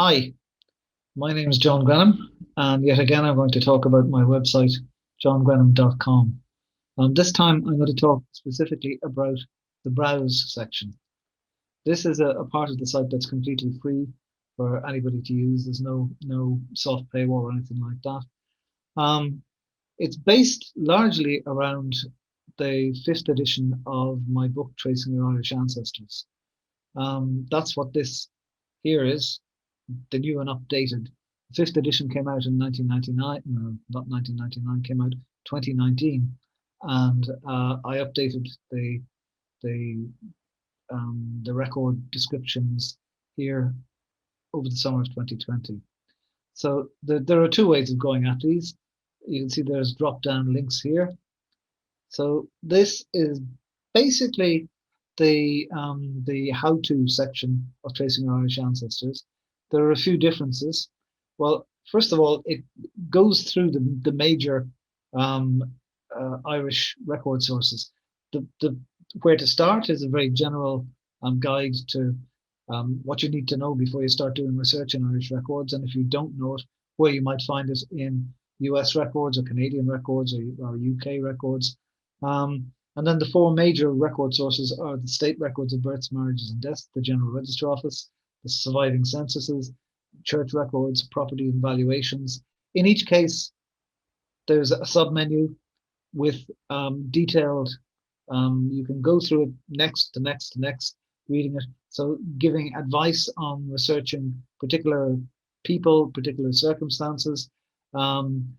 Hi, my name is John Grenham, and yet again I'm going to talk about my website, johngrenham.com. This time I'm going to talk specifically about the browse section. This is a part of the site that's completely free for anybody to use. There's no soft paywall or anything like that. Um, it's based largely around the fifth edition of my book, Tracing Your Irish Ancestors. That's what this here is. The new and updated. The fifth edition came out in 1999. No, not 1999. Came out 2019, and I updated the the record descriptions here over the summer of 2020. So there are two ways of going at these. You can see there's drop down links here. So this is basically the how-to section of Tracing Our Irish Ancestors. There are a few differences. Well, first of all, it goes through the major um, Irish record sources. The where to start is a very general guide to what you need to know before you start doing research in Irish records, and if you don't know it, where you might find it in US records or Canadian records or UK records. And then the four major record sources are the state records of births, marriages, and deaths, the General Register Office, the surviving censuses, church records, property and valuations. In each case, there's a submenu with detailed, you can go through it next to next to next, reading it. So giving advice on researching particular people, particular circumstances, um,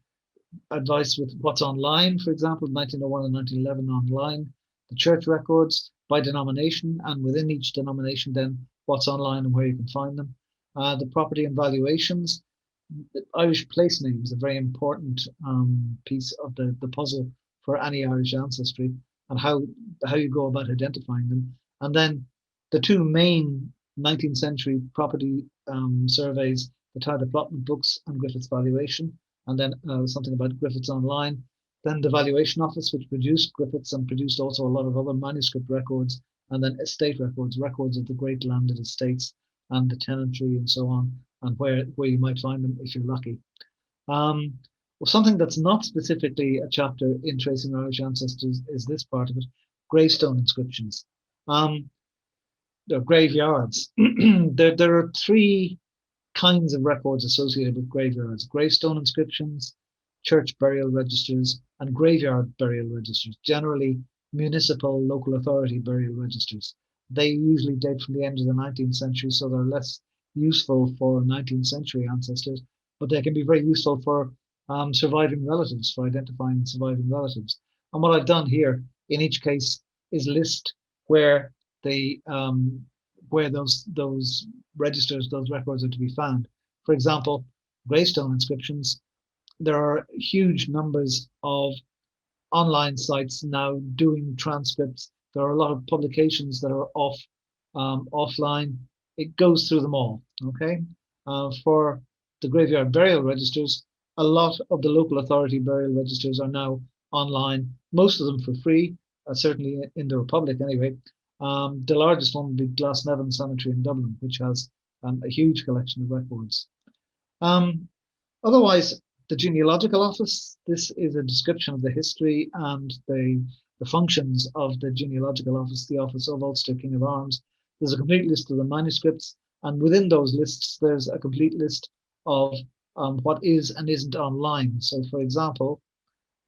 advice with what's online, for example, 1901 and 1911 online, the church records by denomination, and within each denomination, then what's online and where you can find them. The property and valuations, Irish place names, a very important piece of the puzzle for any Irish ancestry, and how you go about identifying them. And then the two main 19th century property surveys, the Tyler Plotman books and Griffith's valuation, and then something about Griffiths Online. Then the Valuation Office, which produced Griffiths and produced also a lot of other manuscript records, and then estate records, records of the great landed estates and the tenantry and so on, and where you might find them if you're lucky. Well, something that's not specifically a chapter in Tracing Irish Ancestors is this part of it, gravestone inscriptions. They're graveyards. There are three kinds of records associated with graveyards: gravestone inscriptions, church burial registers, and graveyard burial registers, generally municipal local authority burial registers. They usually date from the end of the 19th century, so they're less useful for 19th century ancestors, but they can be very useful for surviving relatives, for identifying surviving relatives. And what I've done here in each case is list where the where those registers, those records are to be found. For example, gravestone inscriptions. There are huge numbers of online sites now doing transcripts. There are a lot of publications that are offline. It goes through them all. Okay, for the graveyard burial registers, a lot of the local authority burial registers are now online. Most of them for free, certainly in the Republic anyway. The largest one would be Glasnevin Cemetery in Dublin, which has a huge collection of records. Um, Otherwise, the Genealogical Office, this is a description of the history and the functions of the Genealogical Office, the Office of Ulster King of Arms. There's a complete list of the manuscripts, and within those lists, there's a complete list of what is and isn't online. So, for example,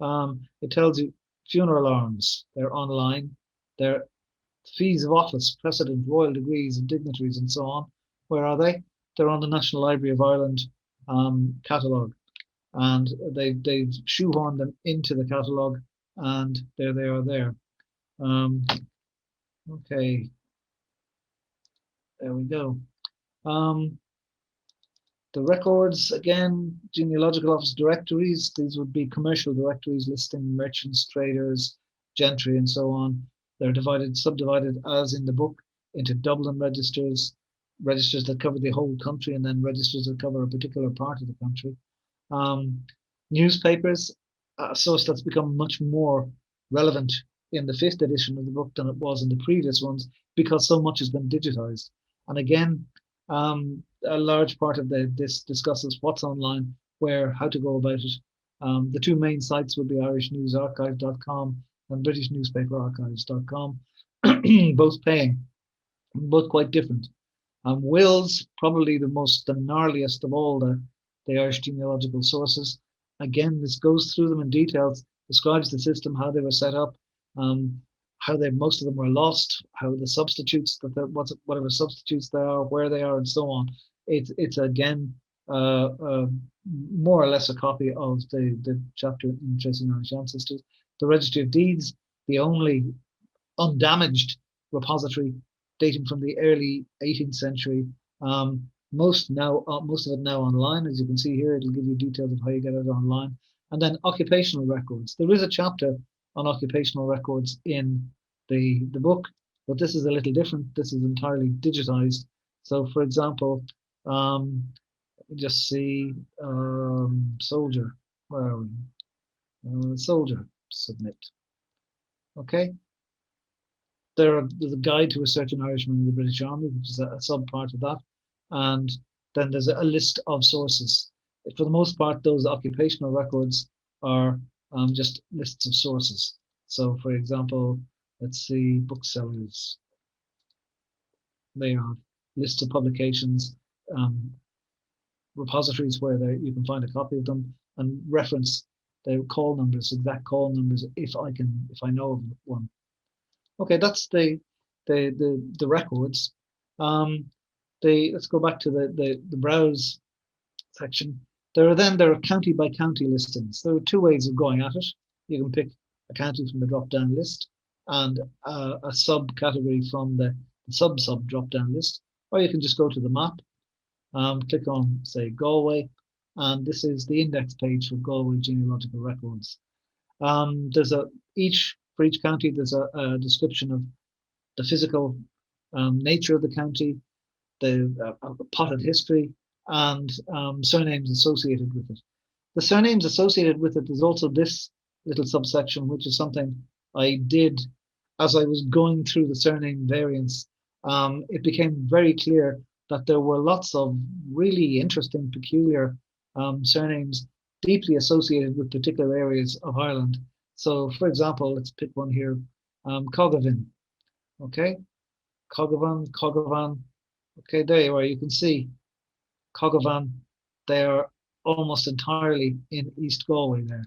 it tells you funeral arms, they're online. They're fees of office, precedent, royal degrees, and dignitaries, and so on. Where are they? They're on the National Library of Ireland catalogue, and they've shoehorned them into the catalogue, and there they are there. Okay, there we go. The records, again, genealogical office directories. These would be commercial directories listing merchants, traders, gentry, and so on. They're subdivided as in the book into Dublin registers, registers that cover the whole country, and then registers that cover a particular part of the country. Newspapers, a source that's become much more relevant in the fifth edition of the book than it was in the previous ones because so much has been digitized. And again, A large part of this discusses what's online, where, how to go about it. The two main sites would be irishnewsarchive.com and britishnewspaperarchives.com, both paying, both quite different. Will's probably the gnarliest of all the Irish genealogical sources. Again, this goes through them in details, describes the system, how they were set up, um, how most of them were lost, how the substitutes, whatever substitutes there are, where they are, and so on. It's again more or less a copy of the chapter in Tracing Irish Ancestors. The Registry of Deeds, the only undamaged repository dating from the early 18th century. Most of it now online, as you can see here. It'll give you details of how you get it online. And then occupational records. There is a chapter on occupational records in the book, but this is a little different. This is entirely digitized. So, for example, just see soldier. Where are we? Soldier, submit. Okay. There's a guide to a certain Irishman in the British Army, which is a sub part of that. And then there's a list of sources. For the most part, those occupational records are just lists of sources. So, for example, let's see, booksellers. They are lists of publications, repositories where you can find a copy of them, and reference the call numbers, exact call numbers, if I know of one. Okay, that's the records. Let's go back to the browse section. There are county by county listings. There are two ways of going at it. You can pick a county from the drop down list and a subcategory from the sub drop down list, or you can just go to the map, click on, say, Galway, and this is the index page for Galway genealogical records. For each county, there's a description of the physical nature of the county, the potted history, and surnames associated with it. The surnames associated with it is also this little subsection, which is something I did as I was going through the surname variants. It became very clear that there were lots of really interesting, peculiar surnames deeply associated with particular areas of Ireland. So, for example, let's pick one here, Cogavin. Okay, Coghavan. Okay, there you are. You can see Coghavan. They're almost entirely in East Galway there.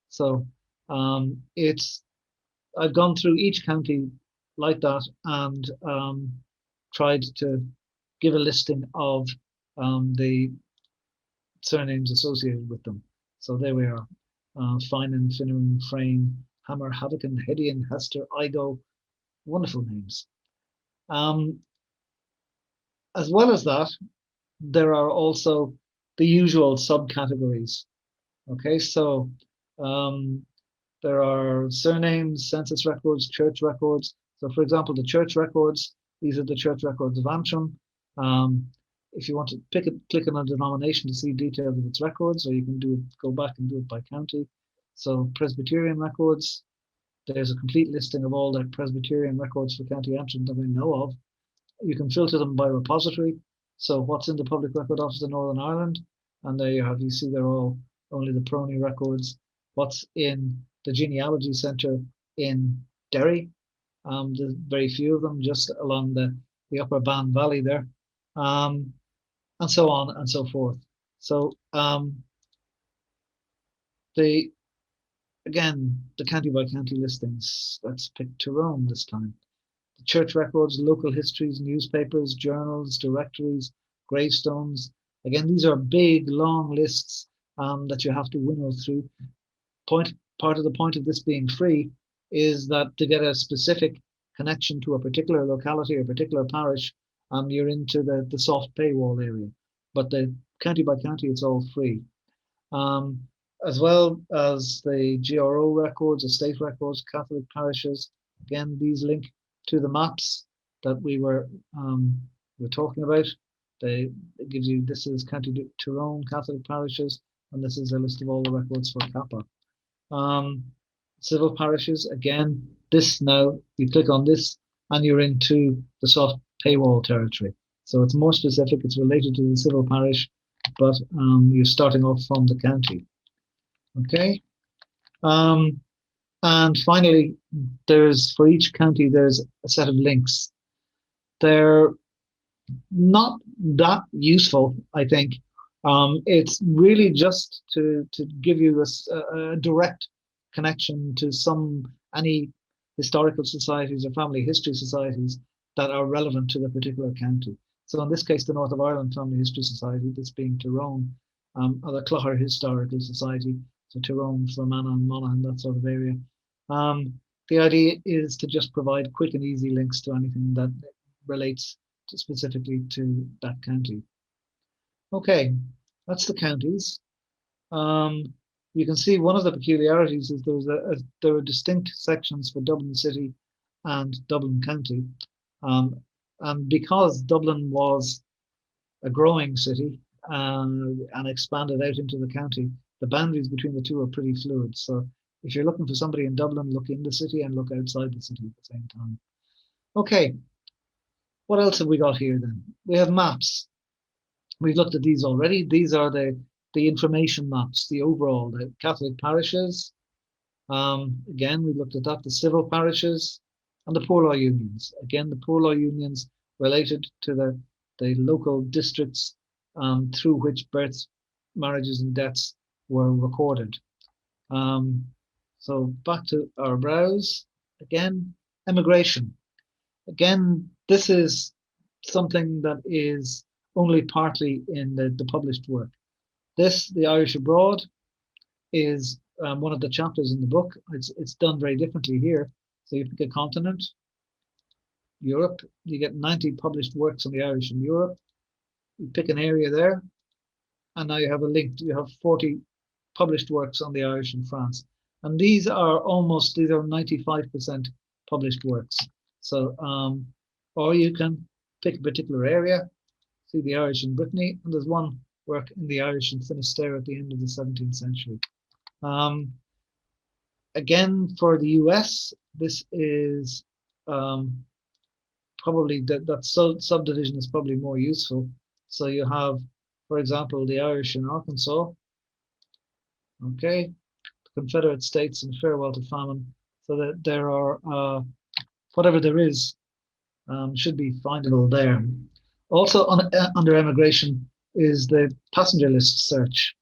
So I've gone through each county like that and tried to give a listing of the surnames associated with them. So there we are. Finan, Finneran, Frame, Hammer, Havocan, Hedian, Hester, Igo. Wonderful names. As well as that, there are also the usual subcategories. Okay, so there are surnames, census records, church records. So, for example, the church records, these are the church records of Antrim. If you want to click on a denomination to see details of its records, or you can go back and do it by county. So, Presbyterian records, there's a complete listing of all the Presbyterian records for County Antrim that I know of. You can filter them by repository. So what's in the Public Record Office of Northern Ireland? And there you see they're all only the Prony records. What's in the Genealogy Centre in Derry? There's very few of them just along the upper Bann Valley there. And so on and so forth. So the county by county listings. Let's pick Tyrone this time. The church records, local histories, newspapers, journals, directories, gravestones. Again, these are big, long lists that you have to winnow through. Part of the point of this being free is that to get a specific connection to a particular locality or particular parish, you're into the soft paywall area. But the county by county, it's all free. As well as the GRO records, estate records, Catholic parishes. Again, these link to the maps that we were talking about. It gives you, this is County Tyrone Catholic parishes, and this is a list of all the records for Kappa. Civil parishes, again, this now, you click on this and you're into the soft paywall territory. So it's more specific. It's related to the civil parish, but you're starting off from the county. Okay. Um, and finally, for each county, there's a set of links. They're not that useful, I think. It's really just to give you a direct connection to any historical societies or family history societies that are relevant to the particular county. So in this case, the North of Ireland Family History Society, this being Tyrone, or the Clogher Historical Society, so Tyrone, Fermanagh, and Monaghan, that sort of area. The idea is to just provide quick and easy links to anything that relates specifically to that county. Okay, that's the counties. Um, you can see one of the peculiarities is there are distinct sections for Dublin City and Dublin County. And because Dublin was a growing city and expanded out into the county, the boundaries between the two are pretty fluid. So if you're looking for somebody in Dublin, look in the city and look outside the city at the same time. Okay, what else have we got here then? We have maps. We've looked at these already. These are the information maps, the overall, the Catholic parishes. Again, we looked at that, the civil parishes and the poor law unions. Again, the poor law unions related to the local districts through which births, marriages, and deaths were recorded. So back to our browse. Again, immigration. Again, this is something that is only partly in the published work. This, The Irish Abroad, is one of the chapters in the book. It's done very differently here. So you pick a continent, Europe, you get 90 published works on the Irish in Europe. You pick an area there, and now you have a link. You have 40 published works on the Irish in France. And these are 95% published works. So, or you can pick a particular area, see the Irish in Brittany, and there's one work in the Irish in Finisterre at the end of the 17th century. Again, for the US, this is probably that subdivision is probably more useful. So you have, for example, the Irish in Arkansas, okay, the Confederate States and farewell to famine. So that there are whatever there is should be findable there. Also under immigration is the passenger list search.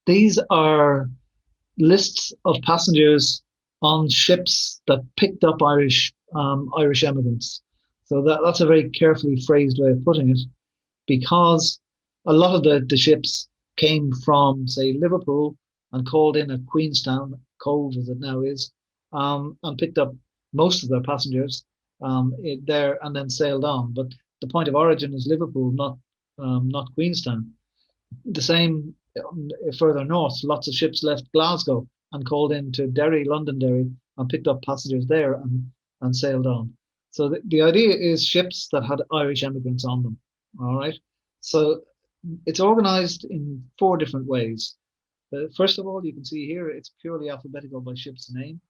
These are lists of passengers on ships that picked up Irish immigrants. So that's a very carefully phrased way of putting it, because a lot of the ships came from, say, Liverpool and called in at Queenstown Cove, as it now is, and picked up most of their passengers there and then sailed on. But the point of origin is Liverpool, not Queenstown. The same further north, lots of ships left Glasgow and called into Derry, Londonderry, and picked up passengers there and sailed on. So the idea is ships that had Irish immigrants on them. All right. So it's organized in 4 different ways. First of all, you can see here it's purely alphabetical by ship's name.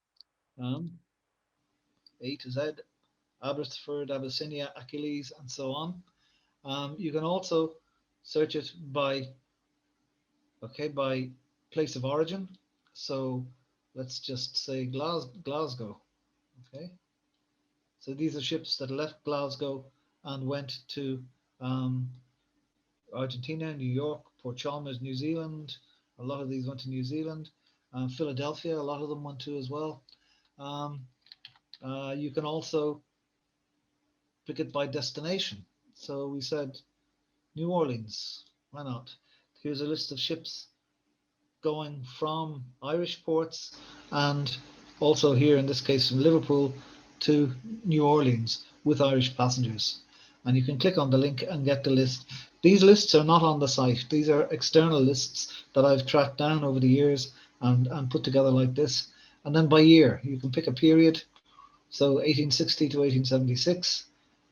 A to Z, Abbotsford, Abyssinia, Achilles, and so on. You can also search it by place of origin. So let's just say Glasgow. Okay. So these are ships that left Glasgow and went to Argentina, New York, Port Chalmers, New Zealand. A lot of these went to New Zealand. Philadelphia, a lot of them went to as well. You can also pick it by destination. So we said New Orleans. Why not? Here's a list of ships going from Irish ports and also here in this case from Liverpool to New Orleans with Irish passengers. And you can click on the link and get the list. These lists are not on the site. These are external lists that I've tracked down over the years and put together like this. And then by year, you can pick a period. So 1860 to 1876,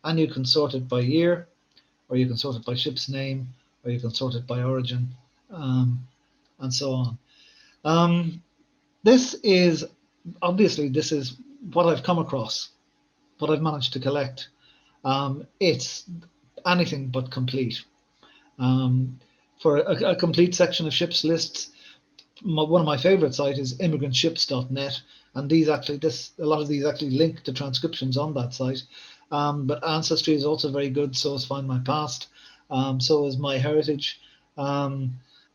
and you can sort it by year, or you can sort it by ship's name, or you can sort it by origin, and so on. This is what I've come across, what I've managed to collect. It's anything but complete. For a complete section of ships lists, one of my favorite sites is immigrantShips.net, and a lot of these actually link to transcriptions on that site. But Ancestry is also very good. So is Find My Past. So is My Heritage.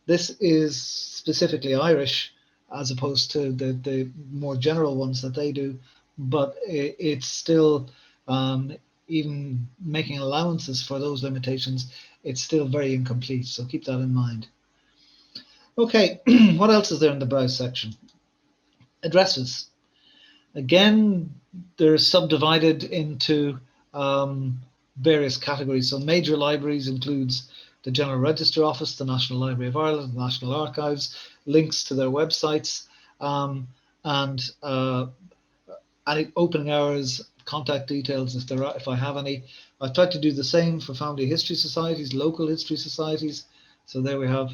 This is specifically Irish, as opposed to the more general ones that they do. But it's still, even making allowances for those limitations, it's still very incomplete. So keep that in mind. Okay, what else is there in the browse section? Addresses. Again, they're subdivided into various categories. So major libraries includes the General Register Office, the National Library of Ireland, the National Archives, links to their websites, and any opening hours, contact details if I have any. I've tried to do the same for family history societies, local history societies. So there we have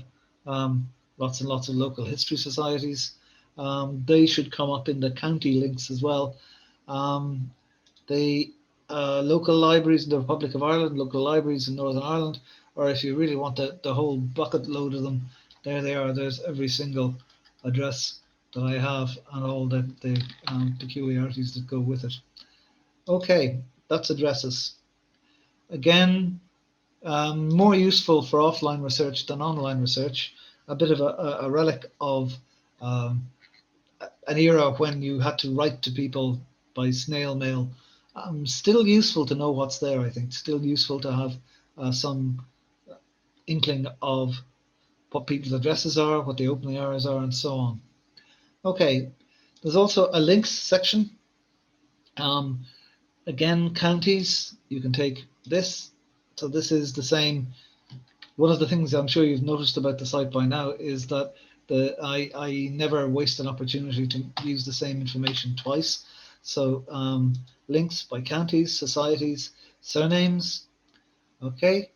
lots and lots of local history societies. They should come up in the county links as well. The local libraries in the Republic of Ireland, local libraries in Northern Ireland, or if you really want the whole bucket load of them, there they are. There's every single address that I have and all the peculiarities that go with it. Okay, that's addresses. Again, more useful for offline research than online research. A bit of a relic of an era when you had to write to people by snail mail. Still useful to know what's there, I think. Still useful to have some inkling of what people's addresses are, what the opening hours are, and so on. Okay, there's also a links section. Again, counties, you can take this. So this is the same. One of the things I'm sure you've noticed about the site by now is that I never waste an opportunity to use the same information twice. So links by counties, societies, surnames. Okay.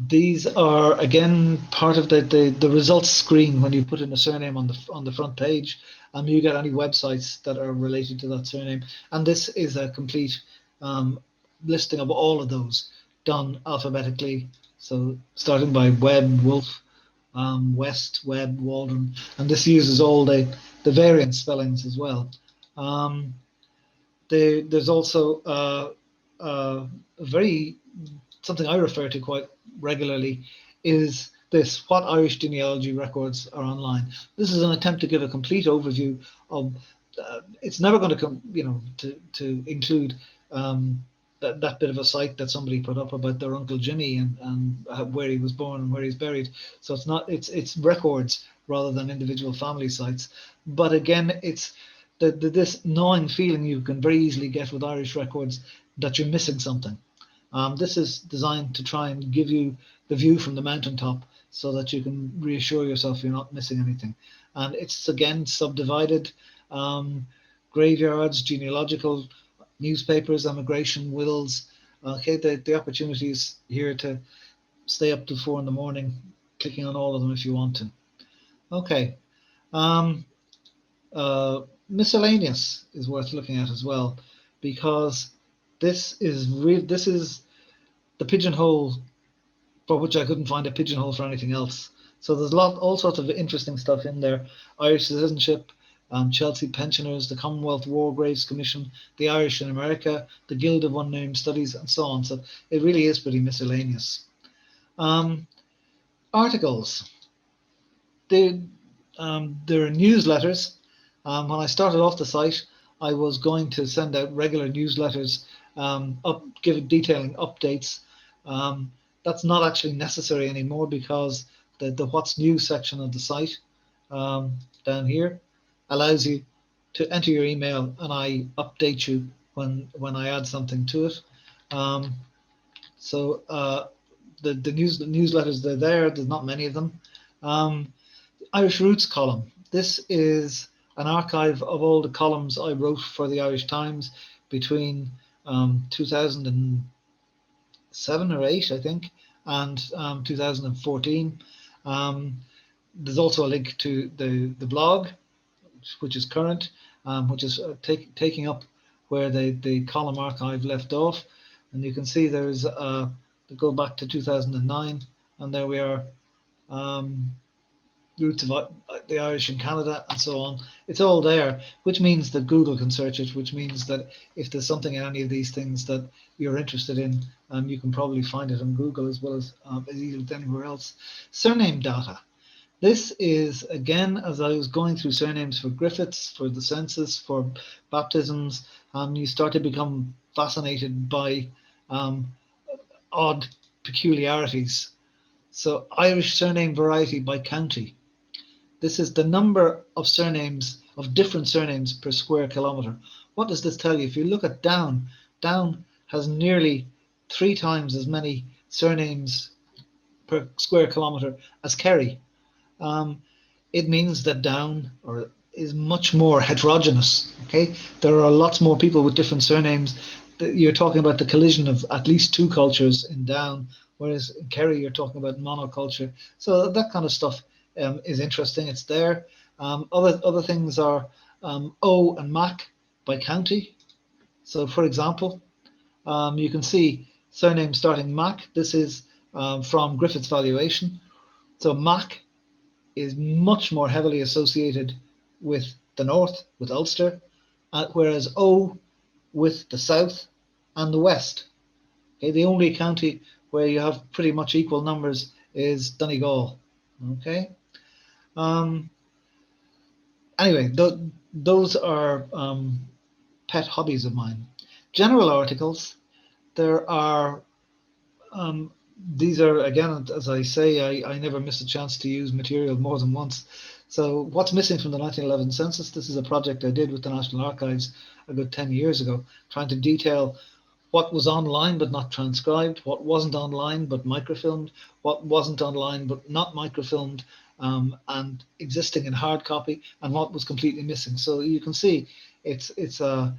These are again part of the results screen when you put in a surname on the front page, and you get any websites that are related to that surname. And this is a complete listing of all of those done alphabetically. So starting by Webb, Wolf, West, Webb, Waldron, and this uses all the variant spellings as well. There's also a very something I refer to quite regularly is this: what Irish genealogy records are online. This is an attempt to give a complete overview of. It's never going to come, to include that bit of a site that somebody put up about their Uncle Jimmy and where he was born and where he's buried. So it's not it's records rather than individual family sites. But again, it's this gnawing feeling you can very easily get with Irish records that you're missing something. This is designed to try and give you the view from the mountaintop so that you can reassure yourself you're not missing anything. And it's again subdivided: graveyards, genealogical, newspapers, emigration, wills. Okay, the opportunity is here to stay up till 4 in the morning, clicking on all of them if you want to. Okay. Miscellaneous is worth looking at as well, because this is the pigeonhole for which I couldn't find a pigeonhole for anything else. So there's all sorts of interesting stuff in there: Irish citizenship, Chelsea pensioners, the Commonwealth War Graves Commission, the Irish in America, the Guild of Unnamed Studies, and so on. So it really is pretty miscellaneous. Articles. There are newsletters. When I started off the site, I was going to send out regular newsletters, detailing updates. That's not actually necessary anymore because the What's New section of the site down here allows you to enter your email, and I update you when I add something to it. So the newsletters, they're there. There's not many of them. Irish Roots column. This is an archive of all the columns I wrote for the Irish Times between 2007 or 8, I think, and 2014. There's also a link to the blog, which is current, which is taking up where the column archive left off. And you can see there's that go back to 2009, and there we are. Um, Roots of the Irish in Canada and so on. It's all there, which means that Google can search it, which means that if there's something in any of these things that you're interested in, you can probably find it on Google as well as easily as anywhere else. Surname data. This is, again, as I was going through surnames for Griffiths, for the census, for baptisms, you start to become fascinated by um, odd peculiarities. So Irish surname variety by county. This is the number of surnames, of different surnames per square kilometre. What does this tell you? If you look at Down, Down has nearly 3 times as many surnames per square kilometre as Kerry. Um, it means that Down is much more heterogeneous. Okay, there are lots more people with different surnames. You're talking about the collision of at least 2 cultures in Down, whereas in Kerry you're talking about monoculture. So that kind of stuff is interesting. It's there. Other things are O and Mac by county. So, for example, you can see surname starting Mac. This is from Griffith's valuation. So Mac is much more heavily associated with the north, with Ulster, whereas O with the south and the west. Okay, the only county where you have pretty much equal numbers is Donegal. Okay. Um, anyway, those are pet hobbies of mine. General articles. There are Um, these are, again, as I say, I never miss a chance to use material more than once. So, what's missing from the 1911 census? This is a project I did with the National Archives a good 10 years ago, trying to detail what was online but not transcribed, what wasn't online but microfilmed, what wasn't online but not microfilmed, and existing in hard copy, and what was completely missing. So you can see it's a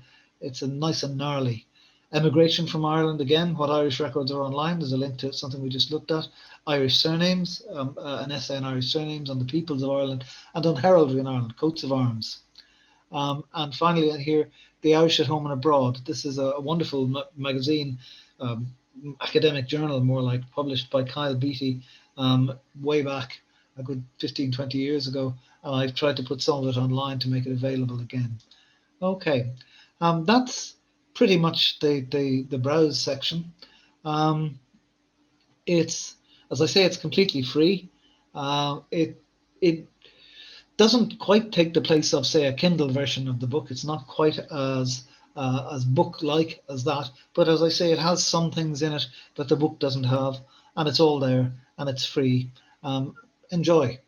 nice and gnarly. Emigration from Ireland, again, what Irish records are online. There's a link to something we just looked at. Irish surnames, an essay on Irish surnames, on the peoples of Ireland, and on heraldry in Ireland, coats of arms. And finally, here, The Irish at Home and Abroad. This is a wonderful magazine, um, academic journal, more like, published by Kyle Beattie way back a good 15, 20 years ago. And I've tried to put some of it online to make it available again. Okay, that's pretty much the browse section. Um, it's, as I say, it's completely free. It doesn't quite take the place of, say, a Kindle version of the book. It's not quite as book-like as that. But as I say, it has some things in it that the book doesn't have, and it's all there, and it's free. Enjoy.